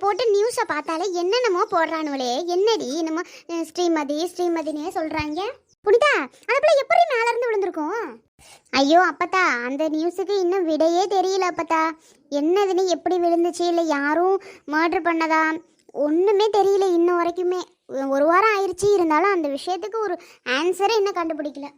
போட்டு நியூஸை பார்த்தாலே என்னென்னமோ போடுறானுவலே. என்னடி என்னமோ ஸ்ரீமதி ஸ்ரீமதினே சொல்கிறாங்க. புனிதா அந்த பிள்ளை எப்படி மேலேருந்து விழுந்திருக்கும்? ஐயோ அப்பத்தா, அந்த நியூஸுக்கு இன்னும் விடையே தெரியல அப்பத்தா. என்னதுன்னு, எப்படி விழுந்துச்சு, இல்லை யாரும் மர்டர் பண்ணதா, ஒன்றுமே தெரியல இன்னும் வரைக்குமே. ஒரு வாரம் ஆயிடுச்சு, இருந்தாலும் அந்த விஷயத்துக்கு ஒரு ஆன்சரை இன்னும் கண்டுபிடிக்கல.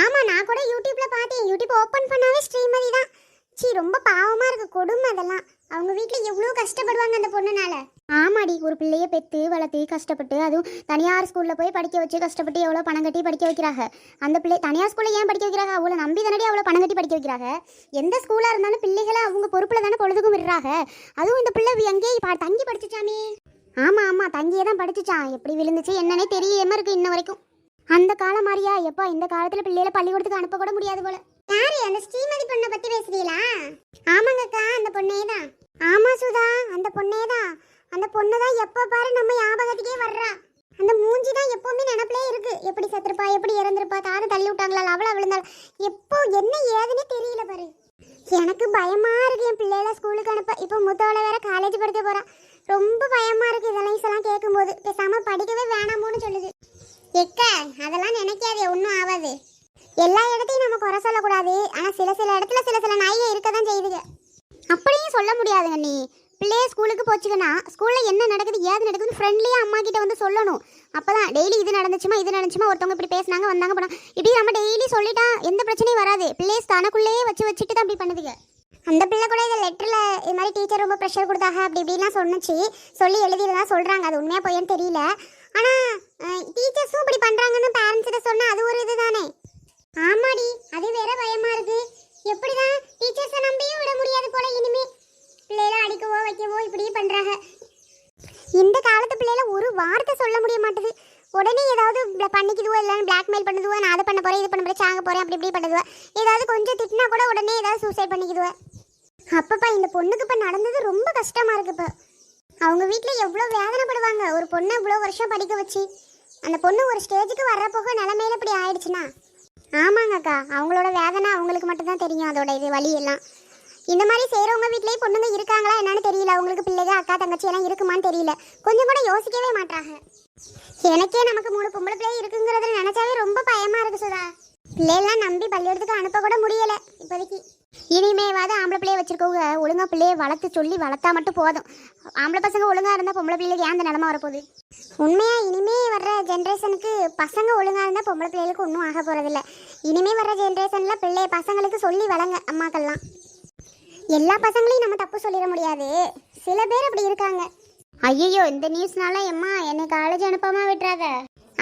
ஆமாம், நான் கூட யூடியூப்ல பார்த்தேன். யூடியூப் ஓப்பன் பண்ணாவே ஸ்ரீமதி தான். சி, ரொம்ப பாவமாக இருக்கு, கொடுமை அதெல்லாம். அவங்க வீட்டில் எவ்வளோ கஷ்டப்படுவாங்க அந்த பொண்ணுனால. ஆமாடி, ஒரு பிள்ளைய பெற்று வளர்த்து கஷ்டப்பட்டு, அதுவும் தனியார் ஸ்கூலில் போய் படிக்க வச்சு கஷ்டப்பட்டு எவ்வளோ பணம் கட்டி படிக்க வைக்கிறாங்க. அந்த பிள்ளை தனியார் ஸ்கூலில் ஏன் படிக்க வைக்கிறாங்க? அவ்வளோ நம்பி தானடி அவ்வளோ பணம் கட்டி படிக்க வைக்கிறாங்க. எந்த ஸ்கூலாக இருந்தாலும் பிள்ளைகளை அவங்க பொறுப்பில் தானே பொழுதுக்கும் விடுறாங்க. அதுவும் இந்த பிள்ளை எங்கேயே தங்கி படிச்சுச்சாமே. ஆமாம் ஆமாம், தங்கியே தான் படிச்சுச்சான். எப்படி விழுந்துச்சு என்னன்னே தெரியாம இருக்கு இன்ன வரைக்கும். அந்த காலம் மாதிரியா? எப்போ இந்த காலத்தில் பிள்ளைகளை பள்ளிக்கூடத்துக்கு அனுப்ப கூட முடியாது போல. யாரு அந்த ஸ்ரீமதி பொண்ணை பற்றி பேசுறீங்களா? ஆமாங்கக்கா, அந்த பொண்ணே தான். ஆமாம் சுதா, அந்த பொண்ணே தான். அந்த பொண்ணு தான் எப்போ பாரு நம்ம ஞாபகத்துக்கே வர்றா. அந்த மூஞ்சி தான் எப்பவுமே நினப்பிலே இருக்கு. எப்படி செத்துருப்பா, எப்படி இறந்துருப்பா, தாரு தள்ளி விட்டாங்களா, அவளை விழுந்தாள், எப்போ என்ன ஏதுன்னு தெரியல பாரு. எனக்கு பயமா இருக்கு என் பிள்ளைகளை ஸ்கூலுக்கு அனுப்ப. இப்போ மூத்தவளை வேற காலேஜ் படிக்க போறா. ரொம்ப பயமா இருக்கு இதெல்லாம் கேட்கும்போது. பேசாம படிக்கவே வேணாமோன்னு சொல்லுது. எக்க அதெல்லாம் நினைக்காதே, ஒன்றும் ஆகாது. எல்லா இடத்தையும் நம்ம குறை சொல்லக்கூடாது. ஆனால் சில இடத்துல சில நாய்க இருக்க தான் செய்யுதுங்க. அப்படியும் சொல்ல முடியாதுங்க. நீ பிள்ளைய ஸ்கூலுக்கு போச்சுக்கன்னா ஸ்கூலில் என்ன நடக்குது ஏது நடக்குதுன்னு ஃப்ரெண்ட்லியாக அம்மா கிட்ட வந்து சொல்லணும். அப்போ தான் டெய்லி இது நடந்துச்சுமா ஒருத்தவங்க இப்படி பேசினாங்க வந்தாங்க போனாங்க இப்படி நம்ம டெய்லி சொல்லிட்டா எந்த பிரச்சனையும் வராது. பிள்ளைய தனக்குள்ளேயே வச்சுட்டு தான் இப்படி பண்ணுதுங்க. அந்த பிள்ளை கூட இதை லெட்டரில் இது மாதிரி டீச்சர் ரொம்ப ப்ரெஷர் கொடுத்தாங்க அப்படி இப்படிலாம் சொன்னிச்சு, சொல்லி எழுதிதான் சொல்கிறாங்க. அது உண்மையாக போயன்னு தெரியல. ஆனால் டீச்சர்ஸும் இப்படி பண்ணுறாங்கன்னு பேரண்ட்ஸ்கிட்ட சொன்னால் அது ஒரு இது தானே. ஆமாடி, அது வேற பயமா இருக்கு. எப்படிதான் டீச்சர்ஸை நம்பியும் விட முடியாது போல. இனிமே பிள்ளைகளை அடிக்கவோ வைக்கவோ இப்படியே பண்றாங்க. இந்த காலத்து பிள்ளைல ஒரு வார்த்தை சொல்ல முடிய மாட்டேது. உடனே ஏதாவது பண்ணிக்குதுவோ, இல்லைன்னு பிளாக்மெயில் பண்ணுதுவோ, நான் அதை பண்ண போறேன் இது பண்ண போறேன் சாங்க போறேன் அப்படி இப்படி பண்ணுதுவா. ஏதாவது கொஞ்சம் திட்டினா கூட உடனே ஏதாவது சூசைட் பண்ணிக்குதுவா. அப்பப்பா இந்த பொண்ணுக்கு இப்போ நடந்தது ரொம்ப கஷ்டமா இருக்கு. இப்போ அவங்க வீட்டில் எவ்வளோ வேதனைப்படுவாங்க. ஒரு பொண்ணை இவ்வளோ வருஷம் படிக்க வச்சு அந்த பொண்ணு ஒரு ஸ்டேஜுக்கு வர்றப்போக நிலைமையில இப்படி ஆயிடுச்சுன்னா. ஆமாங்கக்கா, அவங்களோட வேதனை அவங்களுக்கு மட்டும்தான் தெரியும். அதோட இது வலி எல்லாம் இந்த மாதிரி செய்கிறவங்க வீட்லேயே பொண்ணுங்க இருக்காங்களா என்னன்னு தெரியல. அவங்களுக்கு பிள்ளைங்க அக்கா தங்கச்சி எல்லாம் இருக்குமான்னு தெரியல. கொஞ்சம் கூட யோசிக்கவே மாட்டாங்க. எனக்கே நமக்கு 3 பொம்பளை பிள்ளை இருக்குங்கிறத நினைச்சாவே ரொம்ப பயமா இருக்கு சுதா. பிள்ளையெல்லாம் நம்பி பள்ளிக்கூடத்துக்கு அனுப்ப கூட முடியல இப்போதைக்கு. இனிமேவாது ஆம்பளை பிள்ளைய வச்சிருக்கவங்க ஒழுங்கா பிள்ளைய வளர்த்து சொல்லி வளர்த்தா மட்டும் போதும். ஆம்பளை பசங்க ஒழுங்கா இருந்தால் பொம்பளை பிள்ளைகளுக்கு ஏன் அந்த நிலமா வரப்போகுது? உண்மையா இனிமே வர்ற ஜென்ரேஷனுக்கு பசங்க ஒழுங்கா இருந்தால் பொம்பளை பிள்ளைகளுக்கு ஒன்றும் ஆக போறதில்ல. இனிமே வர்ற ஜென்ரேஷன்ல பிள்ளை பசங்களுக்கு சொல்லி வளங்க அம்மாக்கள்லாம். எல்லா பசங்களையும் நம்ம தப்பு சொல்லிட முடியாது. சில பேர் அப்படி இருக்காங்க. ஐயோ, இந்த நியூஸ்னால எம்மா என்னை காலேஜ் அனுப்பாம விட்டுறாத.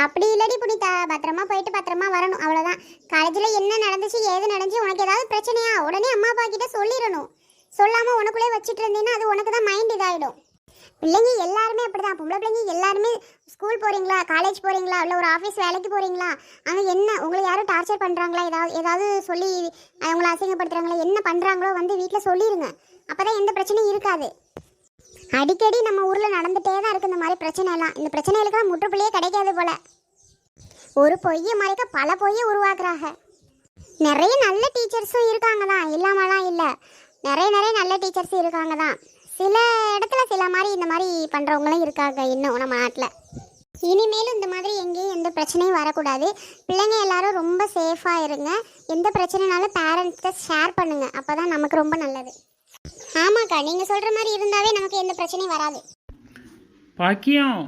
அப்படி இல்லடி புனிதா, பத்திரமா போயிட்டு பத்திரமா வரணும், அவ்வளோதான். காலேஜில் என்ன நடந்துச்சு ஏது நடந்துச்சு உனக்கு ஏதாவது பிரச்சனையா உடனே அம்மா அப்பா கிட்ட சொல்லிடணும். சொல்லாமல் உனக்குள்ளே வச்சுட்டு இருந்தீங்கன்னா அது உனக்கு தான் மைண்ட் இதாகிடும். பிள்ளைங்க எல்லாருமே அப்படிதான். பொம்பளை பிள்ளைங்க எல்லாருமே ஸ்கூல் போகிறீங்களா, காலேஜ் போகிறீங்களா, இல்லை ஒரு ஆஃபீஸ் வேலைக்கு போகிறீங்களா, அங்கே என்ன உங்களை யாரும் டார்ச்சர் பண்ணுறாங்களா, ஏதாவது சொல்லி உங்களை அசிங்கப்படுத்துகிறாங்களா, என்ன பண்ணுறாங்களோ வந்து வீட்டில் சொல்லிடுங்க. அப்போ தான் எந்த பிரச்சனையும் இருக்காது. அடிக்கடி நம்ம ஊரில் நடந்துகிட்டே தான் இருக்குது இந்த மாதிரி பிரச்சனைலாம். இந்த பிரச்சனைகளுக்கெல்லாம் முற்றுப்புள்ளியே கிடைக்காது போல். ஒரு பொய்யை மறைக்க பல பொய்யை உருவாக்குறாங்க. நிறைய நல்ல டீச்சர்ஸும் இருக்காங்க தான், இல்லாமலாம் இல்லை. நிறைய நல்ல டீச்சர்ஸ் இருக்காங்க தான். சில இடத்துல சில மாதிரி இந்த மாதிரி பண்ணுறவங்களும் இருக்காங்க இன்னும் நம்ம நாட்டில். இனிமேலும் இந்த மாதிரி எங்கேயும் எந்த பிரச்சனையும் வரக்கூடாது. பிள்ளைங்க எல்லாரும் ரொம்ப சேஃபாக இருங்க. எந்த பிரச்சனைனாலும் பேரண்ட்ஸ்கிட்ட ஷேர் பண்ணுங்கள். அப்போ தான் நமக்கு ரொம்ப நல்லது. ஆமாக்கா, நீங்கள் சொல்கிற மாதிரி இருந்தாவே நமக்கு எந்த பிரச்சனையும் வராது. பாக்கியம்,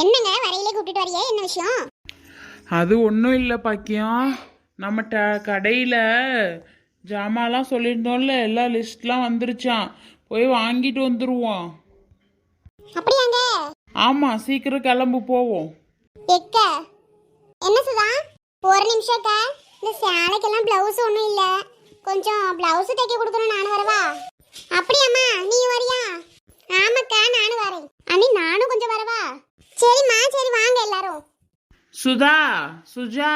என்னங்க வரையிலே கூப்பிட்டு வரையே, என்ன விஷயம்? அது ஒன்றும் இல்லை பாக்கியம். நம்ம கடையில் ஜாமான்லாம் சொல்லியிருந்தோம்ல, எல்லா லிஸ்ட்லாம் வந்துருச்சான். போய் வாங்கிட்டு வந்துடுவோம். அப்படியாங்க? ஆமாம், சீக்கிரம் கிளம்பு போவோம். எக்க என்ன சுதா, ஒரு நிமிஷம்க்கா. இந்த சேலைக்கெல்லாம் ப்ளவுஸ் ஒன்றும் இல்லை, கொஞ்சம் ப்ளவுஸ் தைக்க கொடுக்கணும். நானும் வரவா? அப்படியாம்மா, நீ வரியா? ஆமாக்கா, நானும் வரேன். அண்ணி நானும் கொஞ்சம் வரவா? சரிம்மா, சரி வாங்க எல்லாரும். சுஜா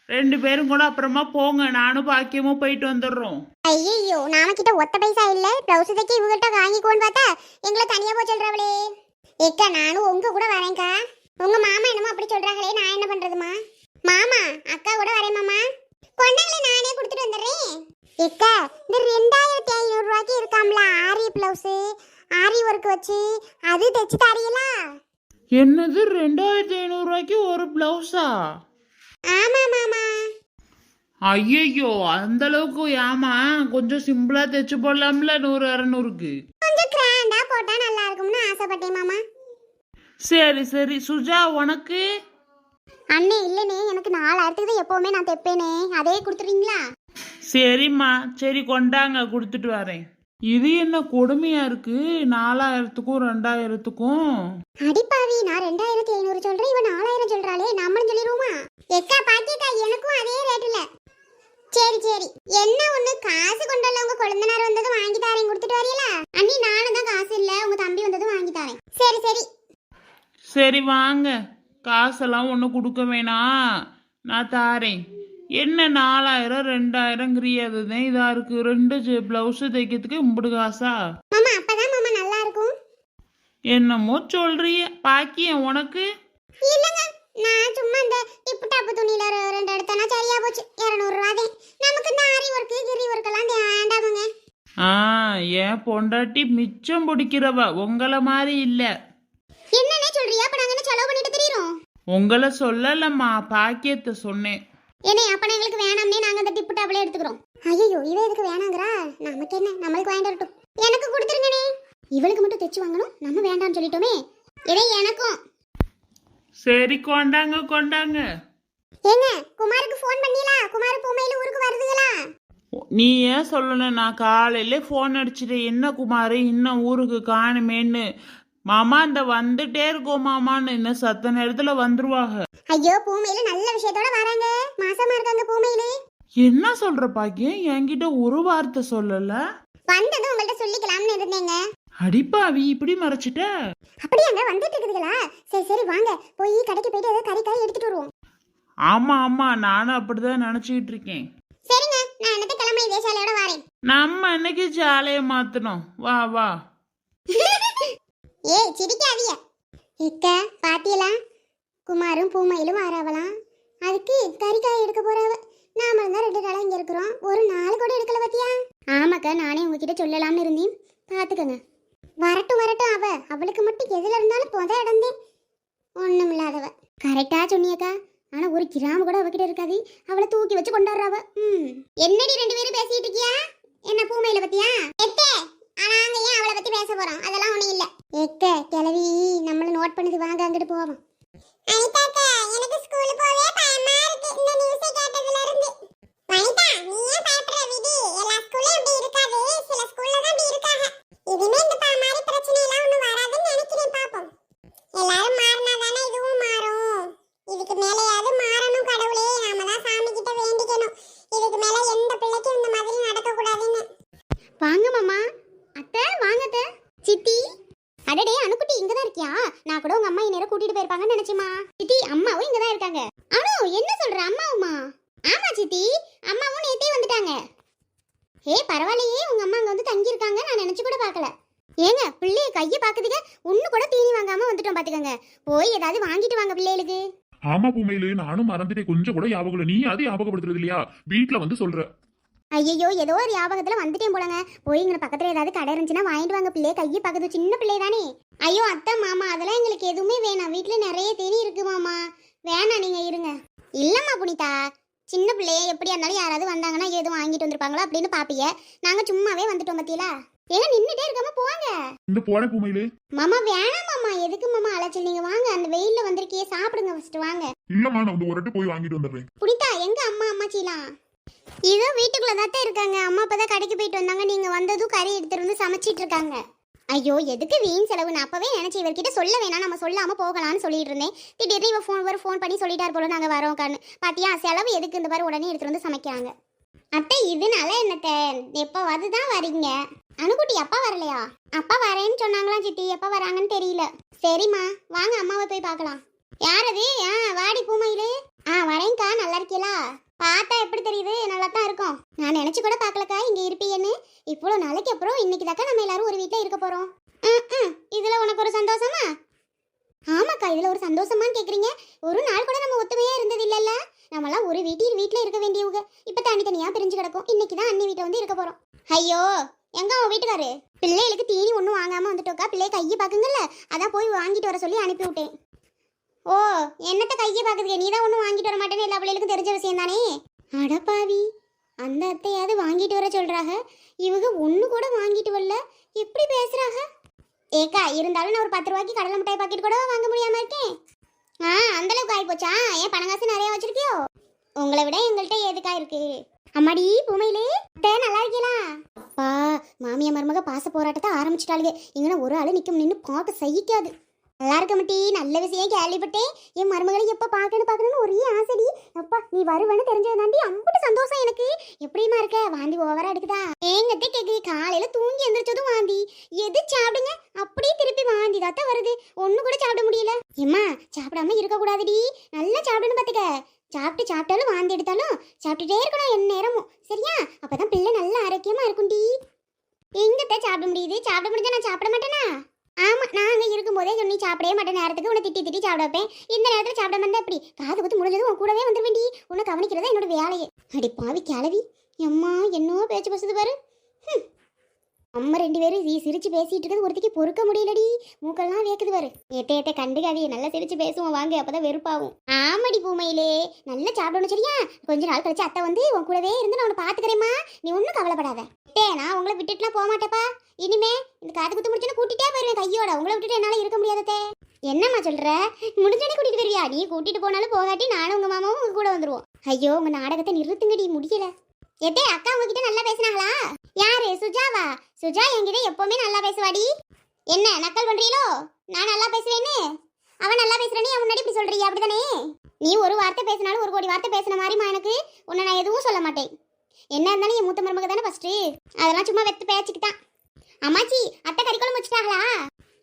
2 பேரும் கூட அப்புறமா போங்க. நானும் பாக்கியமும் போயிட்டு வந்துடுறோம். ஐயோ, நாம கிட்ட ஒத்த பைசா இல்ல. ப்ளவுஸ் தைக்க இவங்ககிட்ட வாங்கிக்கோன்னு பார்த்தா எங்களை தனியா போய் சொல்றாங்களே. ஏக்கா, நானும் உங்க கூட வரேன்க்கா. உங்க மாமா என்னமோ அப்படி சொல்றாங்களே, நான் என்ன பண்றதுமா? மாமா, அக்கா கூட வரேன் மாமா. கொண்டாங்களே, நானே கொடுத்துட்டு வந்துடுறேன். ஏக்கா, இந்த 2500 ரூபாய்க்கு இருக்காம்ல ஆரி ப்ளவுஸ், ஆரி ஒர்க் வச்சு அது தைச்சு தரீங்களா? என்னது 2500 ரூபாய்க்கு ஒரு பிளவுஸா? ஆமா மாமா. ஐயையோ, அந்த அளவுக்கு ஏமா? கொஞ்சம் சிம்பிளா தைச்சு போடலாம்ல 100 200க்கு. கொஞ்சம் கிராண்டா போட்டா நல்லா இருக்கும்னு ஆசைப்பட்டேன் மாமா. சரி சரி சுஜா, உனக்கு? அண்ணே இல்லனே, எனக்கு 4000க்கு தான் எப்பவுமே நான் தைப்பேனே, அதே கொடுத்துறீங்களா? சரிம்மா, சரி கொண்டாங்க, கொடுத்துட்டு வரேன். இது என்ன கொடுமையா இருக்கு, 4000த்துக்கும் 2000த்துக்கும்? அடிப்பாவி, நான் 2500 சொல்றேன், இவன் 4000 சொல்றாளே, நம்மளும் சொல்லிடுவோமா? எக்கா பாக்கியக்கா, எனக்கும் அதே ரேட்ல. சரி சரி, என்ன ஒண்ணு காசு கொண்டல, உங்க குழந்தைனார் வந்ததும் வாங்கி தரேன், கொடுத்துட்டு வரீங்களா? அண்ணி நானும் தான் காசு இல்ல, உங்க தம்பி வந்ததும் வாங்கி தரேன். சரி சரி. சரி வாங்க, காசெல்லாம் ஒன்றும் கொடுக்க வேணாம், நான் தாரேன். என்ன 4000 2000ங்கிறிய, அதுதான் இதா இருக்கு. 2 பிளவுஸ் தைக்கிறதுக்கு இம்புடு காசா? மாமா அப்பதான் மாமா நல்லா இருக்கும். என்னமோ சொல்றிய. பாக்கியம் உனக்கு? இல்லங்க, நான் சும்மா இந்த டிப்பு டாப்பு துணியில 2 எடுத்தனா சரியா போச்சு. 200 ரூபாய். நமக்கு இந்த ஆரி ஒர்க் கிரி ஒர்க் எல்லாம் வேண்டாமுங்க. ஏன் பொண்டாட்டி மிச்சம் பிடிக்கிறவ, உங்களை மாதிரி இல்ல. என்னன்னே சொல்றியா? அப்ப நாங்க என்ன செலவு பண்ணிட்டு தெரியுறோம்? உங்களை சொல்லலம்மா, பாக்கியத்தை சொன்னேன். ஏனே அப்ப எங்களுக்கு வேணாம்னே, நாங்க இந்த டிப்பு டாப்ல எடுத்துக்கிறோம். ஐயோ, இவ எதுக்கு வேணாங்கறா? நமக்கு என்ன, நம்மளுக்கு வாங்கிட்டு வரட்டும். எனக்கு கொடுத்துருங்கனே. இவளுக்கு மட்டும் தைச்சு வாங்கணும், நம்ம வேண்டாம்னு சொல்லிட்டோமே. இதே எனக்கும். சரி கொண்டாங்க கொண்டாங்க. ஏங்க குமாருக்கு ஃபோன் பண்ணீங்களா? குமார் பூமையில ஊருக்கு வருதுங்களா? நீ ஏன் சொல்லணும், நான் காலையில ஃபோன் அடிச்சிட்டேன். என்ன குமார் இன்னும் ஊருக்கு காணுமேன்னு. மாமா இந்த வந்துட்டே இருக்கோம் மாமான்னு, இன்னும் சத்த நேரத்துல வந்துருவாங்க. ஐயோ, பூமையில நல்ல விஷயத்தோட வராங்க. மாசமா இருக்காங்க பூமையில. என்ன சொல்ற பாக்கியம், என்கிட்ட ஒரு வார்த்தை சொல்லல. வந்ததும் உங்கள்ட்ட சொல்லிக்கலாம்னு இருந்தேங்க. அடிப்பாவி, இப்படி மறைச்சிட்ட? அப்படியாங்க, வந்துட்டு இருக்குதுங்களா? சரி சரி வாங்க, போய் கடைக்கு போயிட்டு ஏதோ கறி எடுத்துட்டு வருவோம். ஆமா ஆமா, நானும் அப்படிதான் நினைச்சுக்கிட்டு இருக்கேன். சரிங்க, நான் என்னத்த கிளம்பி இதே சாலையோட வரேன். நம்ம இன்னைக்கு சாலையை மாத்தணும், வா வா. ஏய் சிரிக்காதீங்க. எக்க பாத்தியலாம், குமாரும் பூமையிலும் வராவலாம். அதுக்கு கறிக்காய் எடுக்க போறாவ. நாம தான் 2 நாளா இங்க இருக்கிறோம், ஒரு நாள் கூட எடுக்கல பாத்தியா? ஆமாக்கா, நானே உங்ககிட்ட சொல்லலாம்னு இருந்தேன், பாத்துக்கங்க. வரட்டும் வரட்டும், அவளுக்கு மட்டும் எதுல இருந்தாலும் புத இடந்தேன். ஒண்ணும் இல்லாதவ. கரெக்டா சொன்னியக்கா, ஆனா ஒரு கிராம கூட அவகிட்ட இருக்காது. அவளை தூக்கி வச்சு கொண்டாடுறாவ. என்னடி 2 பேரும் பேசிட்டு இருக்கியா? என்ன பூமையில பத்தியா? எத்தே, நாங்க ஏன் அவளை பத்தி பேச போறோம்? அதெல்லாம் ஒண்ணும் இல்ல. எக்க கிளவி நம்மள நோட் பண்ணுது, வாங்க அங்கிட்டு போவோம். அனிதாக்கா, எனக்கு ஸ்கூல் போவே பயமா இருக்கு இந்த நியூஸ் கேட்டதுல இருந்து. வனிதா, நீ ஏன் பயப்படுற? விதி, எல்லா ஸ்கூல்லயும் இப்படி இருக்காது, சில ஸ்கூல்ல தான் இப்படி இருக்காங்க. இதுமே இந்த மாதிரி பிரச்சனை எல்லாம் ஒண்ணும் வராதுன்னு நினைக்கிறேன். பாப்போம், எல்லாரும் மாறினாதானே இதுவும் மாறும். இதுக்கு மேலேயாவது மாறணும் கடவுளே, நாம தான் சாமி கிட்ட வேண்டிக்கணும். இதுக்கு மேல எந்த பிள்ளைக்கும் இந்த மாதிரி நடக்க கூடாதுன்னு. வாங்க மாமா. அத்தை வாங்க அத்தை. சித்தி. அடடே அனுக்குட்டி, இங்க தான் இருக்கியா? நான் கூட உங்க அம்மா நேரா கூட்டிட்டு போயிருப்பாங்கன்னு நினைச்சேமா. சித்தி, அம்மாவும் இங்க தான் இருக்காங்க. அனு, என்ன சொல்ற? அம்மாவுமா? ஆமா சித்தி, அம்மாவும் நேத்தே வந்துட்டாங்க. பரவாயில்லையே, உங்க அம்மா அங்க வந்து தங்கி இருக்காங்க, நான் நினைச்சு கூட பார்க்கல. ஏங்க பிள்ளைய கைய பாக்குதுங்க, ஒண்ணு கூட தீனி வாங்காம வந்துட்டோம் பாத்துக்கங்க. போய் ஏதாவது வாங்கிட்டு வாங்க பிள்ளைகளுக்கு. ஆமா பூமையில, நானும் மறந்துட்டேன், கொஞ்சம் கூட ஞாபகம் இல்ல. நீ அது ஞாபகப்படுத்துறது இல்லையா? வீட்டுல வந்து சொல்ற. ஐயோ, ஏதோ ஒரு ஞாபகத்துல வந்துட்டேன் போலங்க. போய் இங்க பக்கத்துல ஏதாவது கடை இருந்துச்சுன்னா வாங்கிட்டு வாங்க. பிள்ளைய கையை பக்கத்து, சின்ன பிள்ளை தானே. ஐயோ அத்தை மாமா, அதெல்லாம் எங்களுக்கு எதுவுமே வேணாம். வீட்டுல நிறைய தேனி இருக்கு மாமா, வேணாம் நீங்க இருங்க. இல்லம்மா புனிதா, சின்ன பிள்ளைய எப்படியா இருந்தாலும் யாராவது வந்தாங்கன்னா எதுவும் வாங்கிட்டு வந்திருப்பாங்களா அப்படின்னு பாப்பீங்க. நாங்க சும்மாவே வந்துட்டோம் பத்தியலா. ஏங்க நின்னுட்டே இருக்காம போவாங்க. இந்த போற பூமையில. மாமா வேணாம் மாமா, எதுக்கு மாமா அலைச்சல்? நீங்க வாங்க, அந்த வெயில்ல வந்திருக்கே, சாப்பிடுங்க ஃபர்ஸ்ட் வாங்க. இல்லம்மா, நான் ஒரு வாட்டி போய் வாங்கிட்டு வந்துடுறேன். புனிதா, எங்க அம்மா அம்மாச்சிலாம்? இதோ வீட்டுக்குள்ளதான் இருக்காங்க. அம்மா அப்பதான் கடைக்கு போயிட்டு வந்தாங்க, நீங்க வந்ததும் கறி எடுத்துட்டு வந்து சமைச்சிட்டு இருக்காங்க. ஐயோ, எதுக்கு வீண் செலவு? நான் அப்பவே நினைச்சேன் இவர்கிட்ட சொல்ல வேணாம், நம்ம சொல்லாம போகலாம்னு சொல்லிட்டு இருந்தேன். திடீர்னு இவ ஃபோன் பண்ணி சொல்லிட்டார் போல, நாங்க வரோம் கான்னு. பாத்தியா, செலவு எதுக்கு? இந்த மாதிரி உடனே எடுத்துட்டு வந்து சமைக்கிறாங்க. அத்தை, இதனால என்னத்த, எப்பவாது தான் வரீங்க. அனுக்குட்டி அப்பா வரலையா? அப்பா வரேன்னு சொன்னாங்களாம் சித்தி, எப்ப வராங்கன்னு தெரியல. சரிம்மா வாங்க, அம்மாவை போய் பார்க்கலாம். யாரது? வாடி பூமையிலே. வரேன்க்கா, நல்லா இருக்கீங்களா? பார்த்தா எப்படி தெரியுது? நல்லா தான் இருக்கும். நான் நினைச்சு கூட பார்க்கலக்கா இங்க இருப்பீங்கன்னு. இவ்வளவு நாளைக்கு அப்புறம் இன்னைக்கு தாக்கா நம்ம எல்லாரும் ஒரு வீட்டுல இருக்க போறோம். இதுல உனக்கு ஒரு சந்தோஷமா? ஆமாக்கா, இதுல ஒரு சந்தோஷமான்னு கேக்குறீங்க. ஒரு நாள் கூட நம்ம ஒத்துமையா இருந்தது இல்லல்ல. நம்மளாம் ஒரு வீட்டுல இருக்க வேண்டியவங்க இப்ப தனித்தனியா பிரிஞ்சு கிடக்கும். இன்னைக்குதான் அண்ணி வீட்டை வந்து இருக்க போறோம். ஐயோ, எங்க உன் வீட்டுக்காரு? பிள்ளைகளுக்கு தீனி ஒன்றும் வாங்காம வந்துட்டோக்கா. பிள்ளைய கையை பார்க்குங்கல்ல, அதான் போய் வாங்கிட்டு வர சொல்லி அனுப்பி விட்டேன். ஓ, என்னத்த கையை பார்க்குதுங்க? நீ தான் ஒன்றும் வாங்கிட்டு வர மாட்டேன்னு எல்லா பிள்ளைகளுக்கும் தெரிஞ்ச விஷயம் தானே. அடப்பாவி, அந்த அத்தையாவது வாங்கிட்டு வர சொல்றாங்க, இவங்க ஒன்று கூட வாங்கிட்டு வரல. எப்படி பேசுறாங்க? ஏக்கா, இருந்தாலும் நான் ஒரு 10 ரூபாய்க்கு கடலை மிட்டாய் பாக்கெட் கூட வாங்க முடியாம இருக்கேன். அந்த அளவுக்கு ஆகி போச்சா? ஏன் பணங்காசு நிறைய வச்சிருக்கியோ? உங்களை விட எங்கள்கிட்ட ஏதுக்கா இருக்கு. அம்மாடி பூமையிலே, நல்லா இருக்கீங்களா? அப்பா, மாமியா மருமக பாச போராட்டத்தை ஆரம்பிச்சிட்டாளுங்க. இங்கன்னா ஒரு ஆளு நிற்கும், நின்று பார்க்க சகிக்காது. நல்லா இருக்க மட்டி, நல்ல விஷயம் கேள்விப்பட்டேன். என் மருமகளை எப்போ பார்க்கணும்னு ஒரே ஆசைடி. அப்பா, நீ வருவேன்னு தெரிஞ்சது தாண்டி அம்புட்டு சந்தோஷம் எனக்கு. எப்படிமா இருக்க? வாந்தி ஓவரா எடுக்குதா? ஏங்கத்தே கேக்கு, காலையில தூங்கி எந்திரிச்சதும் வாந்தி. எது சாப்பிடுங்க, அப்படியே திருப்பி வாந்தி தாத்த வருது. ஒண்ணு கூட சாப்பிட முடியல. ஏம்மா, சாப்பிடாம இருக்க கூடாதுடி, நல்லா சாப்பிடணும் பாத்துக்க. சாப்பிட்டாலும் வாந்தி எடுத்தாலும் சாப்பிட்டுட்டே இருக்கணும் என் நேரமும், சரியா? அப்பதான் பிள்ளை நல்லா ஆரோக்கியமா இருக்கும்டி. எங்கத்த சாப்பிட முடியுது? சாப்பிட முடிஞ்சா நான் சாப்பிட மாட்டேனா? ஆமா, நான் அங்கே இருக்கும்போதே சொன்னி சாப்பிடவே மாட்டேன் நேரத்துக்கு. உன்னை திட்டி சாப்பிட வைப்பேன். இந்த நேரத்தில் சாப்பிட வந்தா எப்படி? காது குத்து முடிஞ்சதும் உன் கூடவே வந்துருவேண்டி. உன்னை கவனிக்கிறதா என்னோட வேலையே. அடி பாவி கிளவி, அம்மா என்னோ பேச்சு பேசுது பாரு. அம்மா 2 பேரும் சிரிச்சு பேசிட்டு இருக்கிறது ஒருத்திக்கு பொறுக்க முடியலடி. மூக்கெல்லாம் வேக்குது பாரு. ஏத்தே கண்டுக்காதே, நல்லா சிரிச்சு பேசுவோம் வாங்க, அப்பதான் வெறுப்பாகும். ஆமாடி பூமையிலே, நல்லா சாப்பிடணும் சரியா? கொஞ்ச நாள் கழிச்சு அத்தை வந்து உன் கூடவே இருந்து நான் உன்னை பாத்துக்கிறேம்மா. நீ ஒன்றும் கவலைப்படாத. நான் உங்களை விட்டுட்டுலாம் போக மாட்டேப்பா. இனிமே இந்த காது குத்து முடிச்சுன்னு கூட்டிட்டே போயிருவேன் கையோட. உங்களை விட்டுட்டு என்னால இருக்க முடியாதே. என்னம்மா சொல்ற? முடிஞ்சோடனே கூட்டிட்டு வருவியா? நீ கூட்டிட்டு போனாலும் போகாட்டி நானும் உங்க மாமாவும் உங்க கூட வந்துருவோம். ஐயோ, உங்க நாடகத்தை நிறுத்துங்கடி, முடியல. எத்தே அக்கா உங்ககிட்ட நல்லா பேசினாங்களா? யாரு? சுஜாவா? சுஜா என்கிட்ட எப்பவுமே நல்லா பேசுவாடி. என்ன நக்கல் பண்றீங்களோ? நான் நல்லா பேசுவேன்னு அவன் நல்லா பேசுறேன்னு அவன் முன்னாடி இப்படி சொல்றீங்க, அப்படிதானே? நீ ஒரு வார்த்தை பேசினாலும் 1 கோடி வார்த்தை பேசின மாதிரிமா எனக்கு. உன்னை நான் எதுவும் சொல்ல மாட்டேன். என்ன இருந்தாலும் என் மூத்த மருமக தானே ஃபர்ஸ்ட். அதெல்லாம் சும்மா வெத்து பேச்சுக்கு தான். அம்மாச்சி, அத்தை கறிக்குழம்பு வச்சுட்டாங்களா?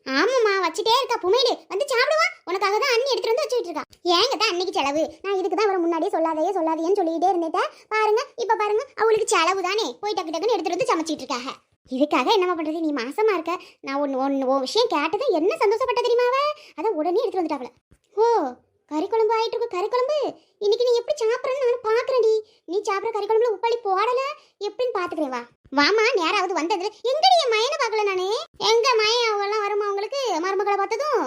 ஆமாம்மா, வச்சுட்டே இருக்கா. புமையிடு வந்து சாப்பிடுவா. உனக்காக தான் அண்ணி எடுத்துட்டு வந்து வச்சுட்டு இருக்கா. ஏங்க தான் அன்னைக்கு செலவு. நான் இதுக்கு தான் அவரை முன்னாடியே சொல்லாதையேன்னு சொல்லிக்கிட்டே இருந்தேன். பாருங்க, இப்ப பாருங்க, அவளுக்கு செலவு தானே. போய் டக்குன்னு எடுத்துட்டு வந்து சமைச்சிட்டு இருக்காங்க. இதுக்காக என்னமா பண்றது? நீ மாசமா இருக்க. நான் ஒன்னு விஷயம் கேட்டது என்ன சந்தோஷப்பட்ட தெரியுமாவ? அதான் உடனே எடுத்துட்டு வந்துட்டாவல. ஓ, கறிக்குழம்பு ஆயிட்டு இருக்கு. கறிக்குழம்பு இன்னைக்கு நீ எப்படி சாப்பிட்றன்னு நான் பாக்குறேன்டி. நீ சாப்பிட்ற கறிக்குழம்புல உப்பாளி போடல எப்படின்னு பாத்துக்கிறேன். வாமா, நேராவது வந்ததுல எங்கடி என் மயனை பார்க்கல நானே. எங்க மயன் அவங்கெல்லாம் வருமா உங்களுக்கு? மருமக்களை பார்த்ததும்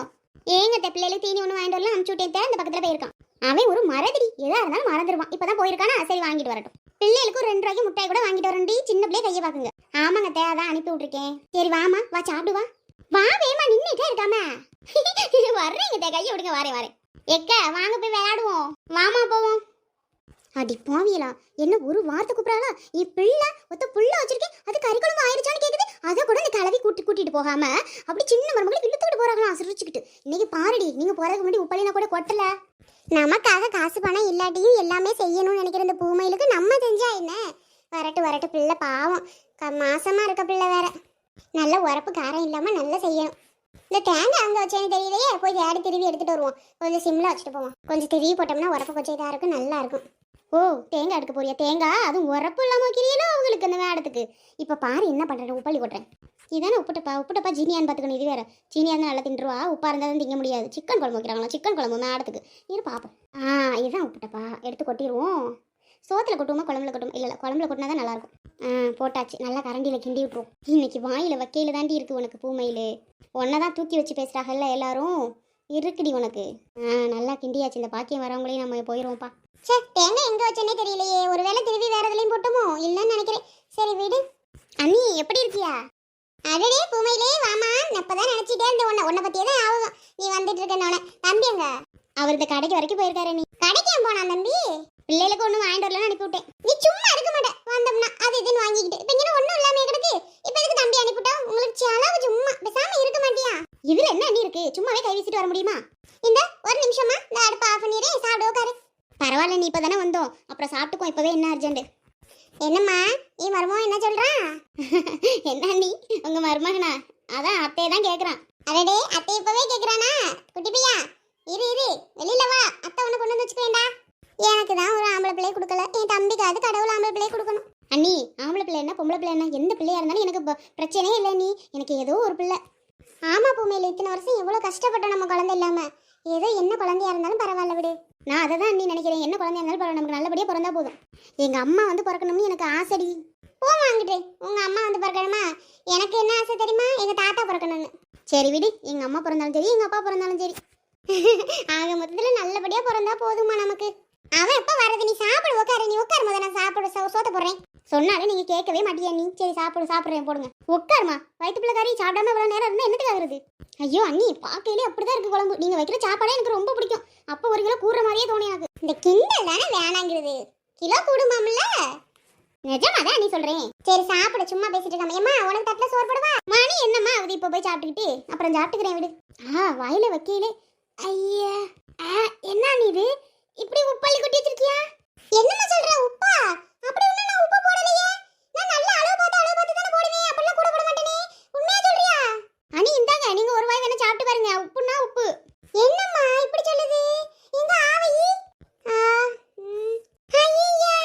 ஏங்க பிள்ளைகளுக்கு தீனி ஒன்று வாங்கிட்டு வரலாம் அனுப்பிச்சு விட்டேன். இந்த பக்கத்துல போயிருக்கான். அவன் ஒரு மறதிடி, எதா இருந்தாலும் மறந்துடுவான். இப்பதான் போயிருக்கானா, சரி வாங்கிட்டு வரட்டும். பிள்ளைகளுக்கு 2 ரூபாய்க்கு முட்டாய் கூட வாங்கிட்டு வரண்டி. சின்ன பிள்ளைய கையை பாக்குங்க. ஆமாங்க, அதான் அனுப்பி விட்டுருக்கேன். சரி வாமா, வா சாப்பிடு வா. வா வேமா, நின்னுட்டே இருக்காம வர்றேங்க. கையை விடுங்க, வரேன். எக்க வாங்க போய் விளையாடுவோம். வாமா போவோம். அடி பாவியலா, என்ன ஒரு வார்த்தை கூப்பிடாளா? நீ பிள்ளை ஒத்த புள்ள வச்சிருக்கேன், அது கறிக்குழம்பு ஆயிருச்சான்னு கேக்குது. அதை கூட இந்த கிளவி கூட்டிட்டு போகாம அப்படி சின்ன மருமகளை இழுத்துக்கிட்டு போறாங்களா சிரிச்சுக்கிட்டு. இன்னைக்கு பாருடி, நீங்க போறதுக்கு முன்னாடி உப்பலினா கூட கொட்டல. நமக்காக காசு பணம் இல்லாட்டியும் எல்லாமே செய்யணும்னு நினைக்கிற இந்த பூமையிலுக்கு நம்ம செஞ்சா என்ன? வரட்டு பிள்ளை பாவம், மாசமா இருக்க பிள்ளை வேற. நல்ல உரப்பு காரம் இல்லாம நல்லா செய்யணும். இந்த தேங்காய் அங்கே வச்சேன்னு தெரியலையே, போய் தேடி திருவி எடுத்துட்டு வருவோம். கொஞ்சம் சிம்ல வச்சுட்டு போவோம். கொஞ்சம் திருவி போட்டோம்னா உரப்பு கொஞ்சம் இதாக இருக்கும், நல்லா இருக்கும். ஓ, தேங்காய் எடுக்க போறியா? தேங்காய் அதுவும் உரப்பு இல்லாமல் வைக்கிறீங்களோ அவங்களுக்கு அந்த மேடத்துக்கு. இப்போ பாரு என்ன பண்ணுறேன், உப்பாளி கொட்டுறேன். இதானே உப்புட்டப்பா ஜீனியான்னு பார்த்துக்கணும். இது வேற ஜீனியா இருந்தால் நல்லா தின்றுவா. உப்பா இருந்தால் தான் திங்க முடியாது. சிக்கன் குழம்பு வைக்கிறாங்களா? சிக்கன் குழம்பு மேடத்துக்கு இரு பார்ப்போம். இதுதான் உப்புட்டப்பா, எடுத்து கொட்டிடுவோம். சோத்தில் கொட்டுவோமா குழம்புல கொட்டும்? இல்லை குழம்புல கொட்டினா தான் நல்லாயிருக்கும். போட்டாச்சு, நல்லா கரண்டியில் கிண்டி விட்டுருவோம். இன்னைக்கு வாயில் வைக்கையில் தாண்டி இருக்குது உனக்கு பூமையில். ஒன்றை தான் தூக்கி வச்சு பேசுகிறாங்கல்ல எல்லாரும், இருக்குடி உனக்கு. நல்லா கிண்டியாச்சு. இந்த பாக்கியம் வரவங்களையும் நம்ம போயிடுவோம்ப்பா. சே, தேங்காய் எங்கே வச்சேன்னே தெரியலையே. ஒருவேளை திருவி வேற எதுலையும் போட்டோமோ இல்லைன்னு நினைக்கிறேன். சரி வீடு. அண்ணி எப்படி இருக்கியா? அடடே பூமையிலே வாமா, அப்பதான் நினைச்சிட்டே இருந்த உன்னை பத்தியே தான் ஆகும். நீ வந்துட்டு இருக்கேன்னு. தம்பி எங்க? அவர் இந்த கடைக்கு வரைக்கும் போயிருக்காரு. நீ கடைக்கு ஏன் போனா தம்பி? பிள்ளைகளுக்கு ஒன்றும் வாங்கிட்டு வரலன்னு அனுப்பி விட்டேன். நீ சும்மா இருக்க மாட்டேன், வந்தோம்னா அது இதுன்னு வாங்கிக்கிட்டு. இப்போ இங்கே ஒன்றும் இல்லாம கிடக்கு. இப்போ எதுக்கு தம்பி அனுப்பிவிட்டோம்? உங்களுக்கு செலவு சும்மா பேசாம இருக்க மாட்டியா? இதுல என்ன அண்ணி இருக்கு? சும்மாவே கை வீசிட்டு வர முடியுமா? இந்த ஒரு நிமிஷமா இந்த அடுப்பு ஆஃப் பண்ணிடுறேன், சாப்பிட உட்காரு. பரவாயில்ல, நீ இப்போ தானே வந்தோம், அப்புறம் சாப்பிட்டுக்கோ. இப்போவே என்ன அர்ஜென்ட்? என்னம்மா நீ மருமகன் என்ன சொல்றான்? என்ன நீ உங்க மருமகனா? அதான் அத்தையை தான் கேட்குறான். அடடே, அத்தை இப்பவே கேட்குறானா? குட்டி பையா இரு வெளியில வா, அத்தை உன்னை கொண்டு வந்து வச்சுக்கேன்டா. எனக்கு தான் ஒரு ஆம்பளை பிள்ளையை கொடுக்கல, என் தம்பிக்காவது கடவுள் ஆம்பளை பிள்ளையை கொடுக்கணும். அண்ணி, ஆம்பளை பிள்ளை என்ன பொம்பளை பிள்ளை என்ன, எந்த பிள்ளையா இருந்தாலும் எனக்கு பிரச்சனையே இல்லை. நீ எனக்கு ஏதோ ஒரு பிள்ளை. ஆமா பூமையில, இத்தனை வருஷம் எவ்வளோ கஷ்டப்பட்டோம் நம்ம குழந்தை இல்லாம. ஏதோ என்ன குழந்தையா இருந்தாலும் பரவாயில்ல விடு. நான் அதை தான் நீ நினைக்கிறேன். என்ன குழந்தையா இருந்தாலும் பரவாயில்ல, நமக்கு நல்லபடியாக பிறந்தா போதும். எங்கள் அம்மா வந்து பிறக்கணும்னு எனக்கு ஆசைடி. வாங்கிட்டு உங்க அம்மா வந்து பிறக்கணுமா? எனக்கு என்ன ஆசை தெரியுமா? எங்க தாத்தா பிறக்கணும்னு. சரி விடு, எங்க அம்மா பிறந்தாலும் சரி எங்க அப்பா பிறந்தாலும் சரி ஆக மொத்தத்துல நல்லபடியா பிறந்தா போதுமா நமக்கு. அவன் எப்ப வரது? நீ சாப்பிடு, உட்காரு. நீ உட்காரு, முத நான் சாப்பிடு சோத்த போடுறேன். சொன்னாலும் நீங்க கேட்கவே மாட்டியா நீ. சரி சாப்பிடுறேன், போடுங்க. உட்காருமா, வயிற்றுப்புள்ள கறி சாப்பிடாம இவ்வளவு நேரம் இருந்தா என்னத்துக்கு ஆகுறது? ஐயோ அண்ணி, பார்க்கையிலே அப்படிதான் இருக்கு குழம்பு. நீங்க வைக்கிற சாப்பாடே எனக்கு ரொம்ப பிடிக்கும். அப்ப ஒரு கிலோ கூடுற மாதிரியே தோணியாக்கு. இந்த கிண்டல் தானே வேணாங்கிறது. கிலோ கூடுமாம்ல? நிஜமாதான் நீ சொல்றேன். சரி சாப்பிட, சும்மா பேசிட்டு இருக்காம. ஏம்மா உனக்கு தட்டுல சோறு போடுவா? மணி என்னம்மா அது? இப்ப போய் சாப்பிட்டுக்கிட்டு அப்புறம் சாப்பிட்டுக்கிறேன் விடு. வாயில வைக்கலே. ஐயா என்ன நீ இது இப்படி உப்பள்ளி கொட்டி வச்சிருக்கியா? என்னம்மா சொல்ற? உப்பா? அப்படி ஒண்ணு நான் உப்பு போடலையே. நான் நல்ல அளவு பார்த்து தானே போடுவேன். அப்பெல்லாம் கூட போட மாட்டேனே. உண்மையா சொல்றியா? அனி இந்தாங்க, நீங்க ஒரு வாய் வேணா சாப்பிட்டு பாருங்க. உப்புனா உப்பு. என்னம்மா இப்படி சொல்லுது? எங்க ஆவையி? ஐயா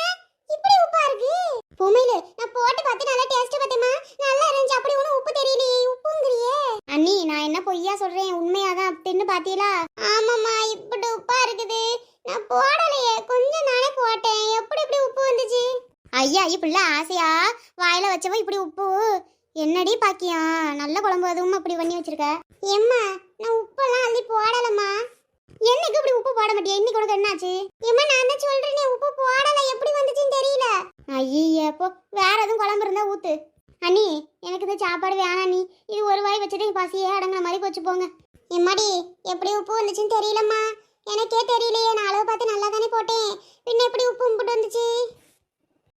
இப்படி உப்பா இருக்கு? பூமையில நான் போட்டு பார்த்து நல்லா டேஸ்ட் பார்த்தேம்மா. நல்லா இருந்துச்சு. அப்படி ஒன்றும் உப்பு தெரியலையே. உப்புங்கறியே அண்ணி. நான் என்ன பொய்யா சொல்றேன்? உண்மையாதான் தின்னு பாத்தீங்களா? ஆமாம்மா, இப்படி உப்பா இருக்குது. நான் போடலையே, கொஞ்சம் நானே போட்டேன். எப்படி இப்படி உப்பு வந்துச்சு? ஐயா இப்படில ஆசையா வாயில வச்சவ இப்படி உப்பு. என்னடி பாக்கியம், நல்ல குழம்பு அதுவும் அப்படி பண்ணி வச்சிருக்க. எம்மா நான் உப்பெல்லாம் அள்ளி போடலம்மா. என்னைக்கு இப்படி உப்பு போட மாட்டியா? இன்னைக்கு உனக்கு என்னாச்சு? ஏம்மா நான் தான் சொல்றேனே, உப்பு போடல. எப்படி வந்துச்சுன்னு தெரியல. ஐயா போ, வேற எதுவும் குழம்பு இருந்தா ஊத்து. அண்ணி எனக்கு இந்த சாப்பாடு வேணாம் நீ. இது ஒரு வாய் வச்சுட்டு பசியே அடங்குற மாதிரி வச்சு போங்க. எம்மாடி எப்படி உப்பு வந்துச்சுன்னு தெரியலம்மா. எனக்கே தெரியலையே. நான் அளவு பார்த்து நல்லா தானே போட்டேன். பின்ன எப்படி உப்பு உம்பிட்டு வந்துச்சு?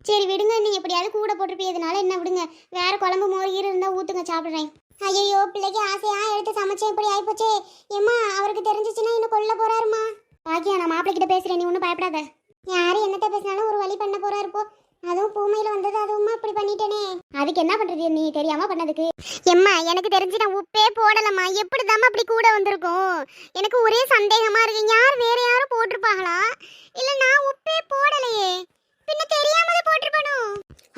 சரி விடுங்க, நீ எப்படியாவது கூட போட்டுருப்பியதுனால என்ன விடுங்க. வேற குழம்பு மோரிகீர் இருந்தா ஊத்துங்க, சாப்பிடுறேன். ஐயோ பிள்ளைக்கு ஆசையா எடுத்து சமைச்சேன், இப்படி ஆயிப்போச்சே. ஏம்மா அவருக்கு தெரிஞ்சிச்சுன்னா இன்னும் கொல்ல போறாருமா. பாக்கியா, நான் மாப்பிள்ளை கிட்ட பேசுறேன், நீ ஒன்றும் பயப்படாத. யாரு என்னத்த பேசினாலும் ஒரு வழி பண்ண போறாரு போ. அதுவும் பூமையில வந்தது, அதுவுமா இப்படி பண்ணிட்டேனே. அதுக்கு என்ன பண்றது நீ தெரியாம பண்ணதுக்கு? எம்மா எனக்கு தெரிஞ்சு நான் உப்பே போடலம்மா. எப்படிதாம்மா அப்படி கூட வந்திருக்கும்? எனக்கு ஒரே சந்தேகமா இருக்கு. யார் வேற யாரும் போட்டிருப்பாங்களா? இல்ல நான் உப்பே போடலையே, பின்ன தெரியாமலே போட்டிருப்பானோ?